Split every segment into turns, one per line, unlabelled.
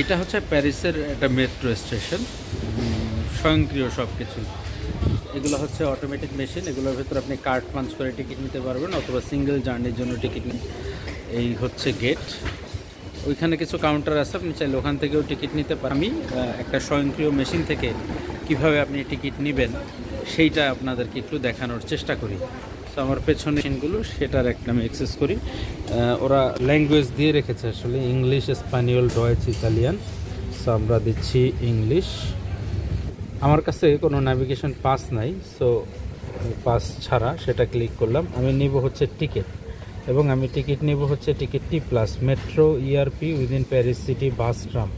এটা হচ্ছে প্যারিসের একটা মেট্রো স্টেশন, স্বয়ংক্রিয় সব কিছু। এগুলো হচ্ছে অটোমেটিক মেশিন, এগুলোর ভেতর আপনি কার্ড পাঞ্চ করে টিকিট নিতে পারবেন অথবা সিঙ্গেল জার্নির জন্য টিকিট নিন। এই হচ্ছে গেট, ওইখানে কিছু কাউন্টার আছে, আপনি চাইলে ওখান থেকেও টিকিট নিতে পারেন। আমি একটা স্বয়ংক্রিয় মেশিন থেকে কিভাবে আপনি টিকিট নেবেন সেইটা আপনাদেরকে একটু দেখানোর চেষ্টা করি। তো আমার পেছনে মেশিনগুলো সেটার একটা আমি অ্যাক্সেস করি। ওরা ল্যাঙ্গুয়েজ দিয়ে রেখেছে আসলে, ইংলিশ, স্প্যানিওল, ডয়েচ, ইতালিয়ান। সো আমরা দিচ্ছি ইংলিশ। আমার কাছে কোনো ন্যাভিগেশন পাস নাই, সো পাস ছাড়া সেটা ক্লিক করলাম। আমি নিব হচ্ছে টিকিট, এবং আমি টিকিট নিব হচ্ছে টিকিট টি প্লাস, মেট্রো, ইআরপি, within Paris city, bus, tram,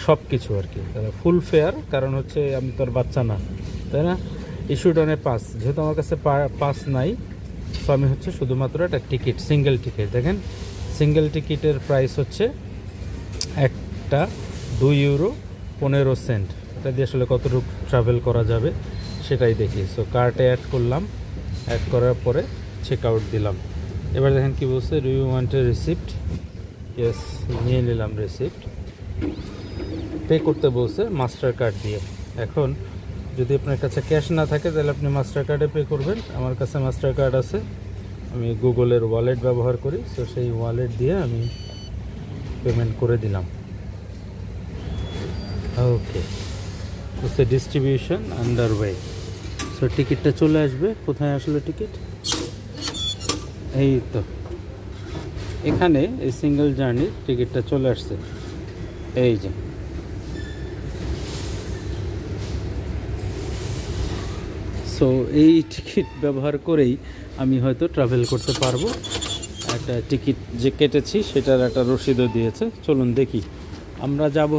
সব কিছু আর কি। ফুল ফেয়ার, কারণ হচ্ছে আমি তোর বাচ্চা না, তাই না? ইস্যুড অন এ পাস, যেহেতু আমার কাছে পাস নাই, সো আমি হচ্ছে শুধুমাত্র একটা টিকিট, সিঙ্গেল টিকিট। দেখেন সিঙ্গেল টিকিটের প্রাইস হচ্ছে একটা 2 ইউরো 15 সেন্ট। এটা দিয়ে আসলে কতটুকু ট্রাভেল করা যাবে সেটাই দেখি। সো কার্টে অ্যাড করলাম, অ্যাড করার পরে চেক আউট দিলাম। এবার দেখেন কি বলছে, do you want a receipt? Yes, নিয়ে নিলাম রিসিপ্ট। পে করতে বলছে মাস্টার কার্ড দিয়ে। এখন যদি আপনার কাছে ক্যাশ না থাকে তাহলে আপনি মাস্টার কার্ডে পে করবেন। আমার কাছে মাস্টার কার্ড আছে, আমি গুগলের ওয়ালেট ব্যবহার করি, সো সেই ওয়ালেট দিয়ে আমি পেমেন্ট করে দিলাম। ওকে, সে ডিস্ট্রিবিউশন আন্ডার ওয়ে। সো টিকিটটা চলে আসবে। কোথায় আসলে টিকিট? এই তো এখানে, এই সিঙ্গেল জার্নির টিকিটটা চলে আসছে, এই যে। সো এই টিকিট ব্যবহার করেই আমি হয়তো ট্রাভেল করতে পারবো। একটা টিকিট যে কেটেছি সেটার একটা রসিদও দিয়েছে। চলুন দেখি, আমরা যাব